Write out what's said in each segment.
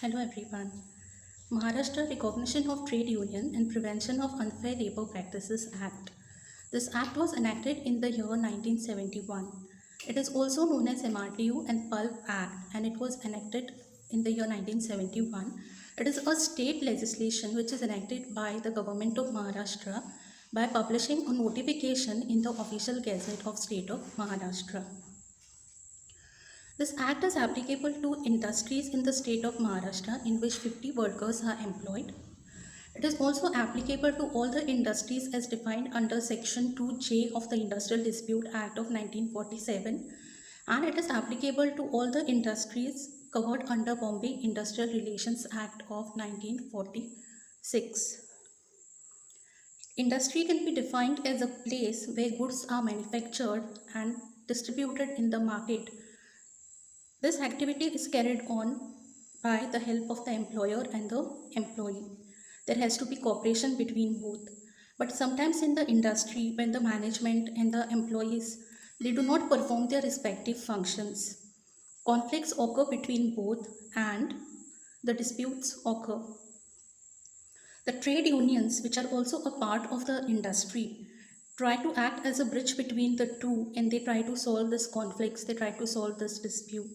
Hello everyone. Maharashtra Recognition of Trade Union and Prevention of Unfair Labour Practices Act. This act was enacted in the year 1971. It is also known as MRTU and Pulp Act, and it was enacted in the year 1971. It is a state legislation which is enacted by the government of Maharashtra by publishing a notification in the official gazette of state of Maharashtra. This act is applicable to industries in the state of Maharashtra in which 50 workers are employed. It is also applicable to all the industries as defined under Section 2J of the Industrial Dispute Act of 1947, and it is applicable to all the industries covered under Bombay Industrial Relations Act of 1946. Industry can be defined as a place where goods are manufactured and distributed in the market. This activity is carried on by the help of the employer and the employee. There has to be cooperation between both. But sometimes in the industry, when the management and the employees, they do not perform their respective functions, conflicts occur between both and the disputes occur. The trade unions, which are also a part of the industry, try to act as a bridge between the two, and they try to solve this conflicts, they try to solve this dispute.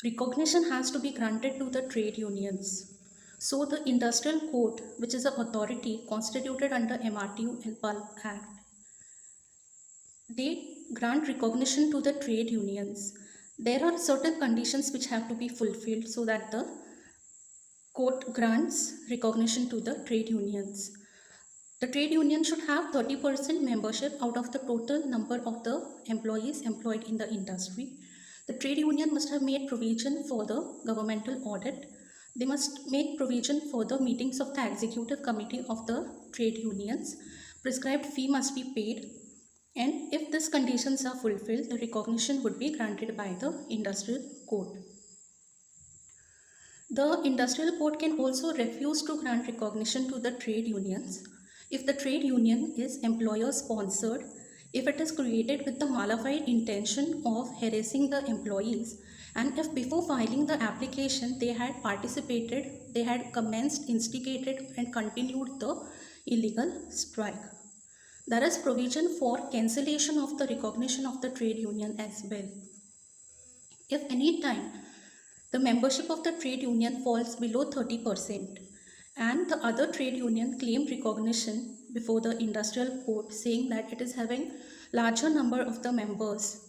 Recognition has to be granted to the trade unions. So the Industrial Court, which is an authority constituted under MRTU and Pulp Act, they grant recognition to the trade unions. There are certain conditions which have to be fulfilled so that the court grants recognition to the trade unions. The trade union should have 30% membership out of the total number of the employees employed in the industry. The trade union must have made provision for the governmental audit. They must make provision for the meetings of the executive committee of the trade unions. Prescribed fee must be paid. And if these conditions are fulfilled, the recognition would be granted by the industrial court. The industrial court can also refuse to grant recognition to the trade unions if the trade union is employer sponsored, if it is created with the malified intention of harassing the employees, and if before filing the application they had participated, they had commenced, instigated and continued the illegal strike. There is provision for cancellation of the recognition of the trade union as well. If any time the membership of the trade union falls below 30% and the other trade union claimed recognition before the industrial court saying that it is having larger number of the members,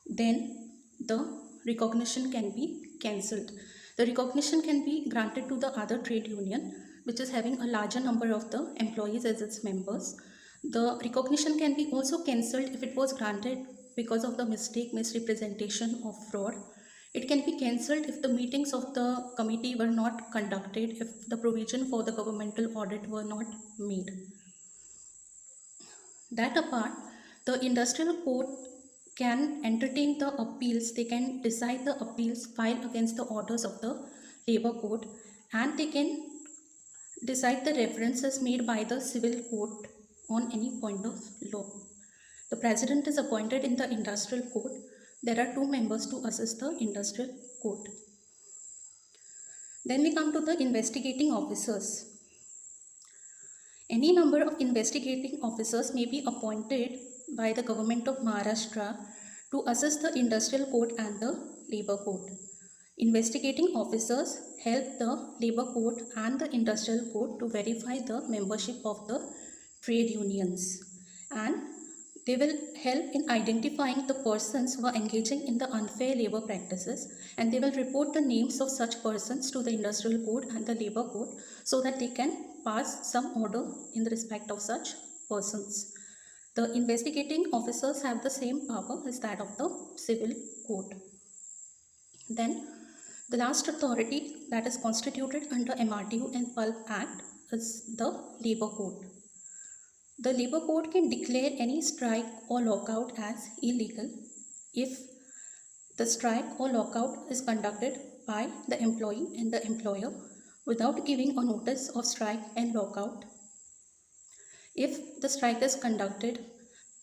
then the recognition can be cancelled. The recognition can be granted to the other trade union which is having a larger number of the employees as its members. The recognition can be also cancelled if it was granted because of the mistake, misrepresentation or fraud. It can be cancelled if the meetings of the committee were not conducted, if the provision for the governmental audit were not made. That apart, the industrial court can entertain the appeals, they can decide the appeals filed against the orders of the labor court, and they can decide the references made by the civil court on any point of law. The president is appointed in the industrial court. There are 2 members to assist the industrial court. Then we come to the investigating officers. Any number of investigating officers may be appointed by the government of Maharashtra to assist the industrial court and the labor court. Investigating officers help the labor court and the industrial court to verify the membership of the trade unions, and they will help in identifying the persons who are engaging in the unfair labor practices, and they will report the names of such persons to the industrial court and the labor court so that they can pass some order in the respect of such persons. The investigating officers have the same power as that of the civil court. Then the last authority that is constituted under MRTU and Pulp Act is the labor court. The labor court can declare any strike or lockout as illegal if the strike or lockout is conducted by the employee and the employer without giving a notice of strike and lockout. If the strike is conducted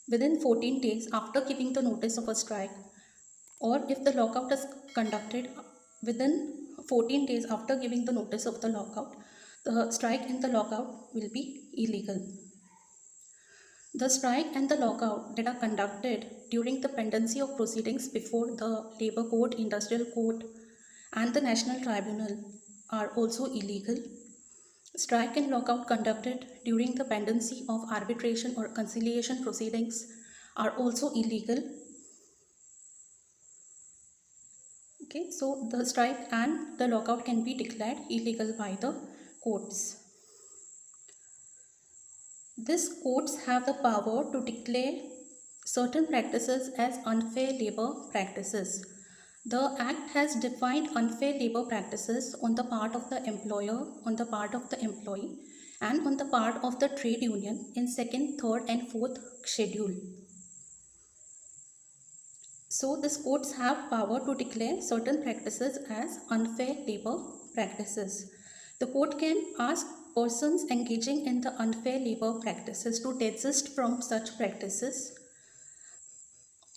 within 14 days after giving the notice of a strike, or if the lockout is conducted within 14 days after giving the notice of the lockout, the strike and the lockout will be illegal. The strike and the lockout that are conducted during the pendency of proceedings before the Labour Court, Industrial Court, and the National Tribunal are also illegal. Strike and lockout conducted during the pendency of arbitration or conciliation proceedings are also illegal. Okay, so the strike and the lockout can be declared illegal by the courts. These courts have the power to declare certain practices as unfair labor practices. The Act has defined unfair labor practices on the part of the employer, on the part of the employee, and on the part of the trade union in 2nd, 3rd, and 4th schedule. So these courts have power to declare certain practices as unfair labor practices. The court can ask persons engaging in the unfair labor practices to desist from such practices,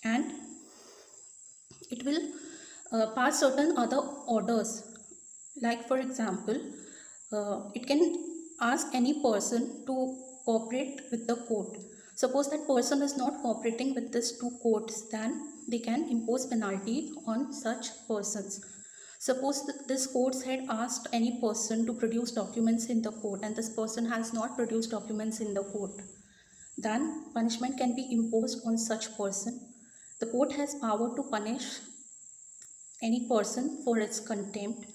and it will pass certain other orders. Like for example, it can ask any person to cooperate with the court. Suppose that person is not cooperating with these two courts, then they can impose penalty on such persons. Suppose that this courts had asked any person to produce documents in the court and this person has not produced documents in the court, then punishment can be imposed on such person. The court has power to punish any person for its contempt,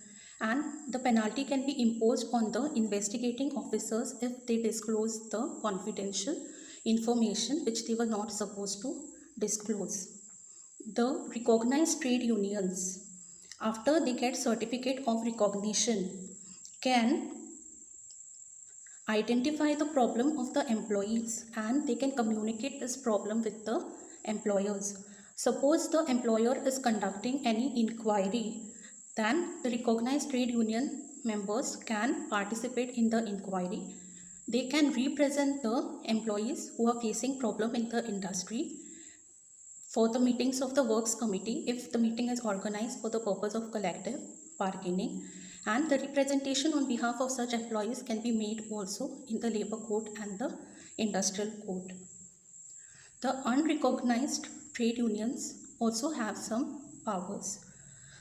and the penalty can be imposed on the investigating officers if they disclose the confidential information which they were not supposed to disclose. The recognized trade unions, after they get certificate of recognition, can identify the problem of the employees and they can communicate this problem with the employers. Suppose the employer is conducting any inquiry, then the recognized trade union members can participate in the inquiry. They can represent the employees who are facing problem in the industry for the meetings of the works committee if the meeting is organized for the purpose of collective bargaining, and the representation on behalf of such employees can be made also in the labor court and the industrial court. The unrecognized trade unions also have some powers.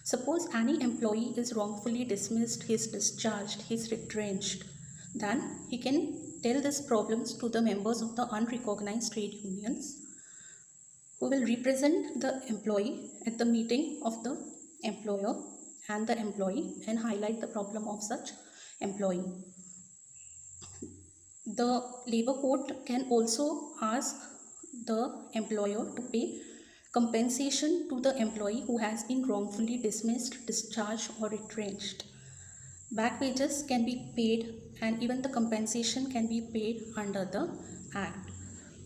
Suppose any employee is wrongfully dismissed, he is discharged, he is retrenched, then he can tell these problems to the members of the unrecognized trade unions who will represent the employee at the meeting of the employer and the employee and highlight the problem of such employee. The labor court can also ask the employer to pay compensation to the employee who has been wrongfully dismissed, discharged, or retrenched. Back wages can be paid and even the compensation can be paid under the Act.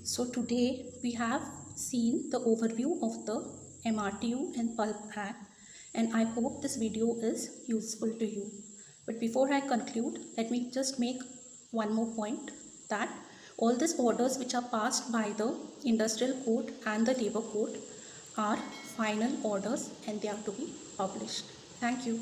So today we have seen the overview of the MRTU and Pulp Act, and I hope this video is useful to you. But before I conclude, let me just make one more point, that all these orders which are passed by the Industrial Court and the Labour Court are final orders and they are to be published. Thank you.